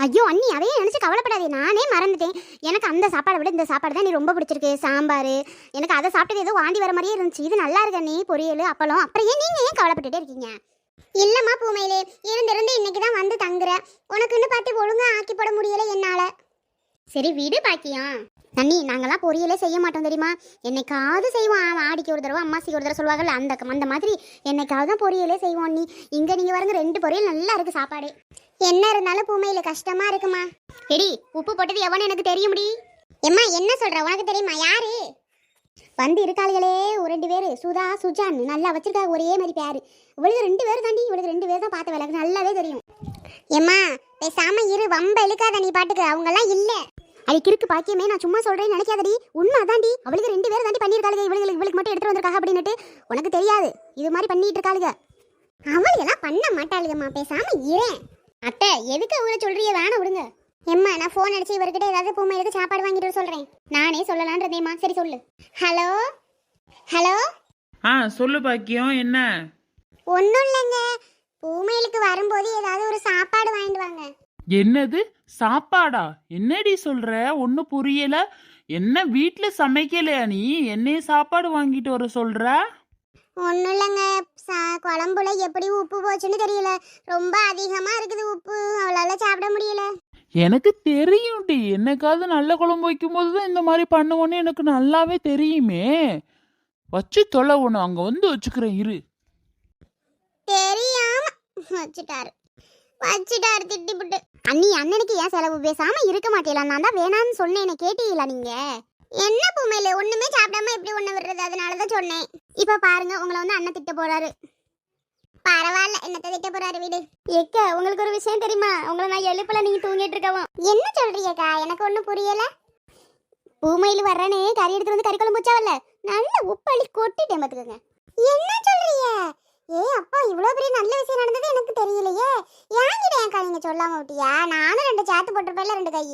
ஐயோ அண்ணி, அதையே நினைச்சு கவலைப்படாதே. நானே மறந்துட்டேன். எனக்கு அந்த சாப்பாடை விட இந்த சாப்பாடு தான் நீ ரொம்ப பிடிச்சிருக்கு. சாம்பார் எனக்கு அதை சாப்பிட்டது ஏதோ வாந்தி வர மாதிரியே இருந்துச்சு. இது நல்லா இருக்கு நீ. பொரியல் அப்பளம். அப்புறம் ஏன் நீங்க ஏன் கவலைப்பட்டுட்டே இருக்கீங்க? இல்லம்மா பூமையிலே, இருந்து இன்னைக்கு தான் வந்து தங்குற. உனக்குன்னு பார்த்து ஒழுங்கா ஆக்கி போட முடியல என்னால. சரி வீடு பாக்கியம். தண்ணி நாங்கெல்லாம் பொரியலே செய்ய மாட்டோம் தெரியுமா? என்னைக்காவது செய்வோம். ஆடிக்கு ஒரு தடவை அம்மாசிக்கு ஒரு தடவை சொல்லுவாங்கல்ல, அந்த மாதிரி என்னைக்காவது தான் பொரியலே செய்வோம். நீ இங்க நீங்க வரங்க 2 பொரியல் நல்லா இருக்கு சாப்பாடு. என்ன இருந்தாலும் பூமையில கஷ்டமா இருக்குமா. எடி உப்பு போட்டது எவன்னு எனக்கு தெரிய முடி. எம்மா என்ன சொல்ற? உனக்கு தெரியுமா? யாரு வந்து இருக்காளுகளே? ஒரு 2 பேரு, சுதா சுஜான், நல்லா வச்சிருக்காங்க ஒரே மாதிரி பேரு. இவளுக்கு 2 பேர் தாண்டி. இவளுக்கு 2 பேர் தான் பார்த்த வேலை நல்லாவே தெரியும். எம்மா பேசாம இரு, வம்ப இழுக்காத நீ பாட்டுக்கு. அவங்க எல்லாம் இல்ல. அதுக்கு இருக்கு பாக்கியமே, நான் சும்மா சொல்றேன்னு நினைக்காதடி. உண்மை தாண்டி. அவளுக்கு 2 பேர் தாண்டி பண்ணியிருக்காளுங்க. இவளுக்கு மட்டும் எடுத்துட்டு வந்திருக்காங்க அப்படின்னுட்டு உனக்கு தெரியாது. இது மாதிரி பண்ணிட்டு இருக்காளுங்க. அவளுக்கெல்லாம் பண்ண மாட்டாளுங்கம்மா, பேசாம இரு. அத்தை எதுக்கு அவங்கள சொல்றிய? வேணாம் விடுங்க. எம்மா நான் ஃபோன் அடிச்சு இவர்கிட்ட ஏதாவது பூமையிலுக்கு சாப்பாடு வாங்கிட்டு சொல்றேன். நானே சொல்லலான்றதேம்மா. சரி சொல்லு. Hello hello. சொல்லு பாக்கியம், என்ன? ஒன்றும் இல்லைங்க, பூமையிலுக்கு வரும்போது ஏதாவது ஒரு சாப்பாடு வாங்கிட்டு வாங்க. என்னது சாப்பாடா? என்னடி சொல்ற? ஒன்னும் புரியல. என்ன வீட்டுல சமைக்கலையா நீ? என்னைய சாப்பாடு வாங்கிட்டு வர சொல்ற? ஒன்றும் இல்லைங்க, குழம்புல எப்படி உப்பு போச்சுன்னு தெரியல. ரொம்ப அதிகமா இருக்குது உப்பு. அவளால சாப்பிட முடியல. எனக்கு தெரியும்டி, என்னைக்காவது நல்ல குழம்பு வைக்கும் போது தான் இந்த மாதிரி பண்ணுவோன்னு எனக்கு நல்லாவே தெரியுமே. வச்சு தொலை, ஒன்று அங்க வந்து வச்சுக்கிறேன் இரு. தெரியாம வச்சுட்டாரு திட்டிப்புட்டு. அண்ணி அண்ணனுக்கு ஏன் செலவு? பேசாம இருக்க மாட்டேல. நான் தான் வேணான்னு சொன்னேன், கேட்டீங்களா நீங்க? என்ன பூமையில ஒண்ணுமே சாப்பிடாம எப்படி ஒண்ணு விடுறது? அதனாலதான் சொன்னேன். இப்ப பாருங்க, உங்களை வந்து அண்ணன் திட்ட போறாரு. பரவாயில்ல, என்னத்த திட்ட போறாரு வீடு. ஏக்க உங்களுக்கு ஒரு விஷயம் தெரியுமா? உங்களை நான் எழுப்பல, நீங்க தூங்கிட்டு இருக்கவும். என்ன சொல்றீங்கக்கா? எனக்கு ஒண்ணும் புரியல. பூமையில வர்றேன்னு கறி எடுத்து வந்து கறி குழம்பு வச்சாவல்ல, நல்ல உப்பள்ளி கொட்டிட்டேன் பாத்துக்கோங்க. என்ன சொல்றீங்க? ஏ அப்பா, இவ்வளவு பெரிய நல்ல விஷயம் நடந்தது எனக்கு தெரியலையே. ஏங்கிட்ட ஏன்க்கா நீங்க சொல்லாம விட்டியா? நானும் 2 சாத்து போட்டிருப்பேன்ல 2 கை.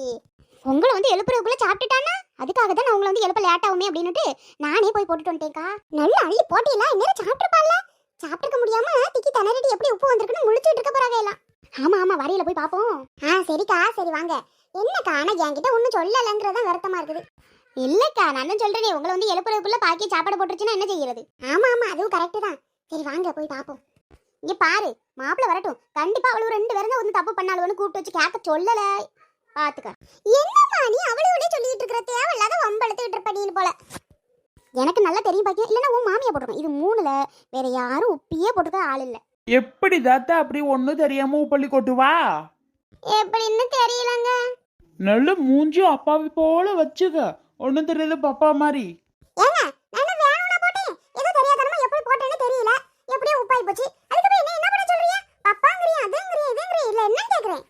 உங்களை வந்து எழுப்புறதுக்குள்ள சாப்பிட்டுட்டானா? அதுக்காக தான் நான் உங்களை வந்து எழுப்ப லேட் ஆகுமே அப்படின்னுட்டு நானே போய் போட்டுட்டு வந்துட்டேன்க்கா. நல்லா அள்ளி போட்டியெல்லாம் இந்நேரம் சாப்பிட்டுருப்பான்ல. சாப்பிட்டுக்க முடியாம திக்கி தனரடி எப்படி உப்பு வந்திருக்குன்னு முழிச்சுட்டு இருக்க போறாங்க எல்லாம். ஆமா வரையில போய் பாப்போம். சரிக்கா, சரி வாங்க. என்னக்கா ஆனா என்கிட்ட ஒன்னும் சொல்லலங்கிறதான் வருத்தமா இருக்குது. இல்லக்கா நான் தான் சொல்றேனே, உங்களை வந்து எழுப்புறதுக்குள்ள பாக்கி சாப்பாடு போட்டுருச்சுன்னா என்ன செய்யறது? ஆமா அதுவும் கரெக்ட் தான். சரி வாங்க போய் பாப்போம். இங்க பாரு, மாப்பிள்ள வரட்டும். கண்டிப்பா அவளுக்கு 2 பேரும் தான் வந்து தப்பு பண்ணாலும்னு கூப்பிட்டு வச்சு கேட்க சொல்லல. பாத்துக்க. என்னம்மா நீ அவளோட சொல்லிட்டு இருக்கிற தேவையில்லாத வம்பளத்துக்கிட்டு இருப்பீன்னு போல. எனக்கு நல்லா தெரியும் பாக்கியம், இல்லைன்னா உன் மாமியை போட்டுருக்கோம். இது 3ல வேற யாரும் உப்பியே போட்டுக்க ஆள் இல்லை. எப்படி தாத்தா அப்படி ஒன்றும் தெரியாம உப்பள்ளி கொட்டுவா? எப்படின்னு தெரியலங்க. நல்ல மூஞ்சியும் அப்பாவி போல வச்சுக்க, ஒன்றும் தெரியாத பாப்பா மாதிரி. ஏங்க நான் வேணும்னா போட்டேன், ஏதோ தெரியாதனமா எப்படி போட்டேன்னு தெரியல, எப்படியோ உப்பாய் போச்சு. அதுக்கு என்ன பண்ண சொல்றீங்க? பப்பாங்கறியா அதுங்கறியா இதுங்கறியா இல்ல என்ன கேக்குறேன்?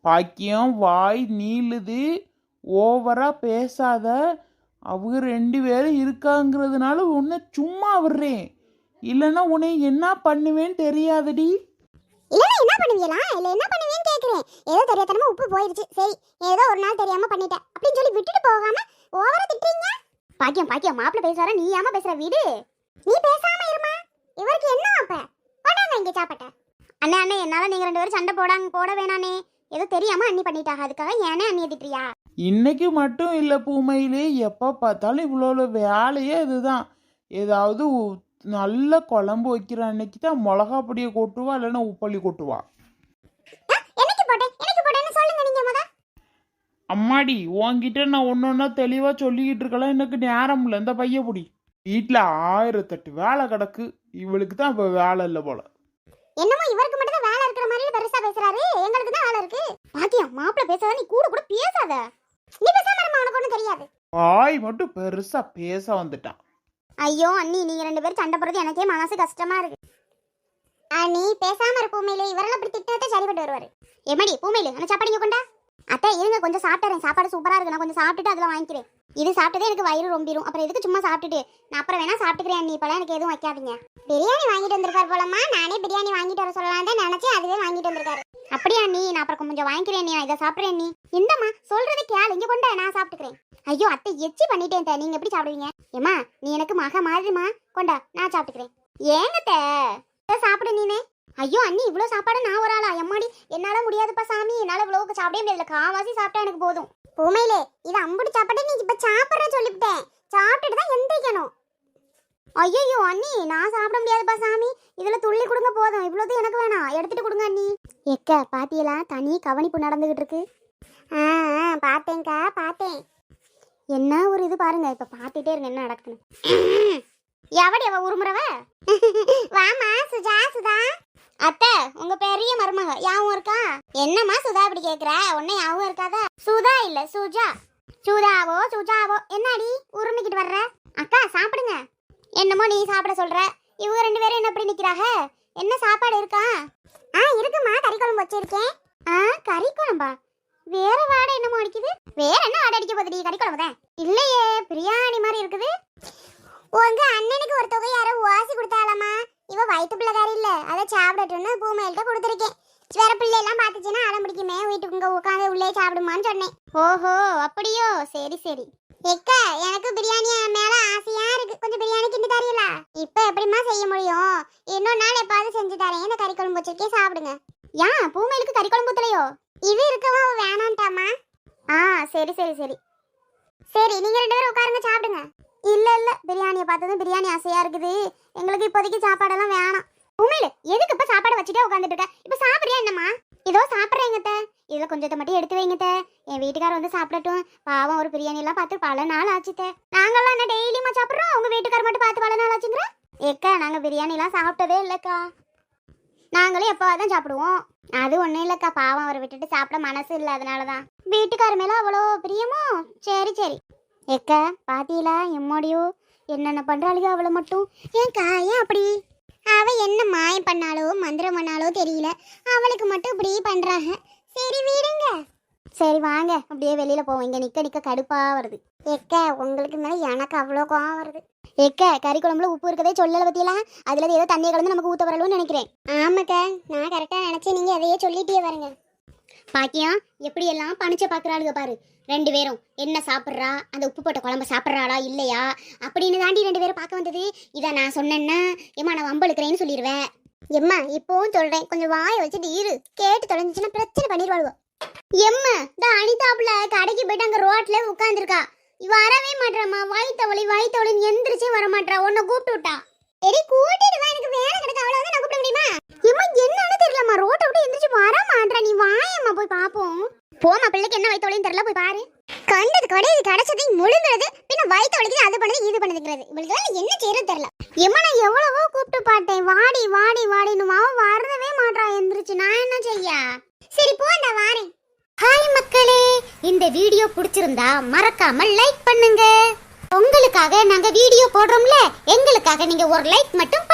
பாக்கியம் வாய் நீளுது, ஓவரா பேசாத. அவங்க 2 பேரும் இருக்காங்கிறதுனால உன்னை சும்மா விடுறேன், இல்லைன்னா உன்னை என்ன பண்ணுவேன்னு தெரியாதடி. இல்லைன்னா என்ன பண்ணுவீங்களா? இல்லை என்ன பண்ணுவீங்கன்னு கேட்குறேன். ஏதோ தெரியாதனமா உப்பு போயிடுச்சு, சரி ஏதோ ஒரு நாள் தெரியாம பண்ணிட்டேன் அப்படின்னு சொல்லி விட்டுட்டு போகாம ஓவரா திட்டுறீங்க. பாக்கியம் பாக்கியம் மாப்பிள்ள பேசுறார, நீ ஏமா பேசுற? வீடு நீ பேசாம இருமா. இவருக்கு என்ன அப்ப போடாங்க இங்க சாப்பிட்ட. அண்ணே அண்ணே என்னால நீங்க 2 பேரும் சண்டை போட வேணானே. ஏதோ தெரியாம அண்ணி பண்ணிட்டாங்க, அதுக்காக ஏனே அண்ணியை திட்டுறியா? இன்னைக்கு மட்டும் இல்லை பூமையிலே, எப்போ பார்த்தாலும் இவ்வளோ வேலையே இதுதான். ஏதாவது நல்ல குழம்பு வைக்கிற அன்னைக்கு தான் மிளகா பொடியை கொட்டுவா, இல்லைன்னா உப்பள்ளி கொட்டுவா. எனக்கு போட்டேன்னு சொல்லுங்க நீங்க முத. அம்மாடி உன்கிட்ட நான் ஒன்னொன்னா தெளிவா சொல்லிக்கிட்டு இருக்கலாம், எனக்கு நேரம் இல்லை. இந்த பைய பொடி வீட்டில் 1008 வேலை கிடக்கு, இவளுக்கு தான் இப்போ வேலை இல்லை போல. என்னமோ இவருக்கு மட்டும் தான் வேலை இருக்கிற மாதிரி பெருசா பேசுறாரு, எங்களுக்கு தான் வேலை இருக்கு. பாக்கியம் மாப்பிள்ள பேசாத, நீ கூட கூட பேசாத. நீ பேசாம இருமா, உனக்கு ஒன்றும் தெரியாது. வாய் மட்டும் பெருசா பேச வந்துட்டான். ஐயோ அண்ணி நீங்க 2 பேரும் சண்டை போடுறது எனக்கே மனசு கஷ்டமா இருக்கு. அண்ணி பேசாம இருக்க பூமையில இவரெல்லாம் இப்படி திட்டத்தை சரிபட்டு வருவாரு. எமடி பூமையில அந்த சாப்பாடு கொண்டா. அத்தை இருங்க கொஞ்சம் சாப்பிட்டுறேன், சாப்பாடு சூப்பரா இருக்கு, நான் கொஞ்சம் சாப்பிட்டுட்டு அதில் வாங்கிக்கிறேன். இது சாப்பிட்டதே எனக்கு வயிறு ரொம்பிடும், அப்புறம் எதுக்கு சும்மா சாப்பிட்டுட்டு நான் அப்புறம் வேணா சாப்பிட்டுக்கிறேன். அண்ணி இப்பெல்லாம் எனக்கு எதுவும் வைக்காதீங்க. பிரியாணி வாங்கிட்டு வந்திருக்காரு போலமா, நானே பிரியாணி வாங்கிட்டு வர சொல்லலாம் தான் நினைச்சேன், அதுவே வாங்கிட்டு வந்திருக்காரு. அப்படியா நீ? நான் அப்புறம் கொஞ்சம் வாங்கிக்கிறேன், நீ இதை சாப்பிட்றேன். நீ இந்தம்மா சொல்றது கேளு, இங்க கொண்டா நான் சாப்பிட்டுக்கிறேன். ஐயோ அத்தை எச்சி பண்ணிட்டேன், நீங்க எப்படி சாப்பிடுவீங்க? ஏமா நீ எனக்கு மக மாதிரிமா, கொண்டா நான் சாப்பிட்டுக்கிறேன். ஏங்கத்த சாப்பிடு நீனே. ஐயோ அண்ணி இவ்வளோ சாப்பாடு நான் ஒரு ஆளா? எம்மாடி என்னால முடியாதுப்பா சாமி, என்னால இவ்வளவு சாப்பிடவே முடியல, காவாசி சாப்பிட்டா எனக்கு போதும். பூமையிலே இது அம்புடி சாப்பாடு நீ இப்ப சாப்பிட்ற சொல்லிவிட்டேன், சாப்பிட்டுட்டு தான் எந்திரிக்கணும். ஐயோ அண்ணி நான் சாப்பிட முடியாதுப்பா சாமி, இதுல துள்ளி கொடுங்க போதும், இவ்வளவு எனக்கு வேணாம், எடுத்துட்டு கொடுங்க அண்ணி. எக்க பாத்தியலா தனி கவனிப்பு நடந்துகிட்டு இருக்கு. பார்த்தேன்க்கா பார்த்தேன். என்ன ஒரு இது பாருங்க, இப்ப பார்த்துட்டே இருங்க என்ன நடக்குன்னு. எவடி அவ உருமுறவ? வாமா சுஜா. சுதா அத்தை உங்க பெரிய மருமக யாவும் இருக்கா? என்னம்மா சுதா இப்படி கேக்குற? உன்னை யாவும் இருக்காதா? சுதா இல்ல சுஜா. சுஜாவோ என்னடி உருமிக்கிட்டு வர்ற? அக்கா சாப்பிடுங்க. என்னமோ நீ சாப்பிட சொல்ற, இவங்க 2 பேரும் என்ன இப்படி நிக்கிறாங்க? என்ன சாப்பாடு இருக்கா? இருக்குமா, கறி குழம்பு வச்சிருக்கேன். கறி குழம்பா? வேற வாடை என்னமோ அடிக்குது. வேற என்ன வாடை அடிக்க போகுது? கறி குழம்பு தான். இல்லையே பிரியாணி மாதிரி இருக்குது. உங்க அண்ணனுக்கு ஒரு தொகை யாரோ வாசி கொடுத்தாலாமா, இவ வயிற்று பிள்ளைக்காரி இல்ல, அதை சாப்பிடட்டும்னு பூமையில்ட்ட கொடுத்துருக்கேன். வேற பிள்ளை எல்லாம் பாத்துச்சுன்னா அடம் பிடிக்குமே, வீட்டுக்கு உட்காந்து உள்ளே சாப்பிடுமான்னு சொன்னேன். ஓஹோ அப்படியோ, சரி சரி. எக்கா எனக்கு பிரியாணி மேல ஆசையா இருக்கு, கொஞ்சம் பிரியாணி கிண்டி தரீங்களா? இப்ப எப்படிமா செய்ய முடியும், இன்னொரு நாள் எப்பாவது செஞ்சு தரேன். இந்த கறி குழம்பு வச்சிருக்கே சாப்பிடுங்க. ஏன் பூமையிலுக்கு கறி குழம்பு ஊத்தலையோ? இது இருக்கவா வேணான்ட்டாமா. சரி சரி சரி சரி நீங்க 2 பேரும் உட்காருங்க சாப்பிடுங்க. இல்ல பிரியாணியை பார்த்ததும் பிரியாணி ஆசையா இருக்குது, எங்களுக்கு இப்போதைக்கு சாப்பாடெல்லாம் வேணாம். உண்மையில எதுக்கு இப்ப சாப்பாடு வச்சுட்டே உட்காந்துட்டு இருக்க? இப்ப சாப்பிடுறியா என்னம்மா? இதோ சாப்பிட்றேங்கத்த, இதுல கொஞ்சத்தை மட்டும் எடுத்து வைங்கத்த, என் வீட்டுக்காரர் வந்து சாப்பிடட்டும். பாவம் ஒரு பிரியாணி எல்லாம் பார்த்து பல நாள் ஆச்சுத்த. நாங்கெல்லாம் என்ன டெய்லியுமா சாப்பிட்றோம், உங்க வீட்டுக்காரர் மட்டும் பார்த்து பல நாள் ஆச்சுங்கிற? ஏக்கா நாங்க பிரியாணி எல்லாம் சாப்பிட்டதே இல்லக்கா, நாங்களும் எப்போதான் சாப்பிடுவோம். அது ஒண்ணும் இல்லக்கா, பாவம் அவரை விட்டுட்டு சாப்பிட மனசு இல்லை, அதனாலதான். வீட்டுக்கார மேல அவ்வளோ பிரியமோ? சரி சரி. ஏக்கா பாத்தீங்களா எம்மோடியோ என்னென்ன பண்றாளுக அவளை மட்டும். ஏன்க்கா ஏன் அப்படி? அவ என்ன மாயம் பண்ணாலோ மந்திரம் பண்ணாலோ தெரியல, அவளுக்கு மட்டும் இப்படி பண்றாங்க. சரி வீடுங்க. சரி வாங்க அப்படியே வெளியில போவோம், இங்க நிக்க நிக்க கடுப்பா வருது. ஏக்கா உங்களுக்கு மேல எனக்கு அவ்வளோ கோவம் வருது. ஏக்கா கறி குழம்புல உப்பு இருக்கதே சொல்லல பத்தியெல்லாம், அதுல ஏதோ தண்ணியை கலந்து நமக்கு ஊத்த வரலும்னு நினைக்கிறேன். ஆமாக்கா நான் கரெக்டா நினைச்சேன், நீங்க அதையே சொல்லிட்டே வரீங்க. பாக்கியம் எப்படி எல்லாம் பணிச்ச பாக்குறாளுங்க பாரு. 2 பேரும் என்ன சாப்பிட்றா, அந்த உப்பு போட்ட குழம்பு சாப்பிட்றாளா இல்லையா அப்படின்னு தாண்டி 2 பேரும் பார்க்க வந்தது. இதை நான் சொன்னேன்னா ஏமா நான் வம்பளுக்கிறேன்னு சொல்லிடுவேன். எம்மா இப்போவும் சொல்றேன், கொஞ்சம் வாயை வச்சுட்டு இரு, கேட்டு தொலைஞ்சிச்சுன்னா பிரச்சனை பண்ணிடுவாளுவோ. எம்மா இந்த அனிதாப்புல கடைக்கு போயிட்டு அங்க ரோட்ல உட்காந்துருக்கா, வரவே மாட்டாமா. வயித்தவளின்னு எந்திரிச்சே வர மாட்டா, உன்னை கூப்பிட்டு விட்டா. எடி கூட்டிட்டு வா, எனக்கு வேலை கிடக்கு, அவ்வளவுதான் நான் கூப்பிட முடியுமா? எம்மா என்னன்னு தெரியலம்மா, ரோட்டை விட்டு எந்திரிச்சு வர மாட்டா, நீ வாயம்மா போய் பாப்போம். போமா, பிள்ளைக்கு என்ன வயிற்று தெரியல, போய் பாரு. கண்டது கடையாது, கிடைச்சதை முழுங்குறது, பின்ன வயிற்று வலிக்குது, அது பண்ணுது இது பண்ணுதுங்கிறது. இவளுக்கு என்ன செய்யறது தெரியல. எம்மா நான் எவ்வளவோ கூப்பிட்டு பார்த்தேன், வாடி வாடி வாடின்னு, அவன் வரவே மாட்டா. எந்திரிச்சு நான் என்ன செய்ய? சரி போ, நான் வாரேன். ஹாய் மக்களே, இந்த வீடியோ பிடிச்சிருந்தா மறக்காம லைக் பண்ணுங்க. உங்களுக்காக நாங்க வீடியோ போடுறோம்ல, எங்களுக்காக நீங்க ஒரு லைக் மட்டும்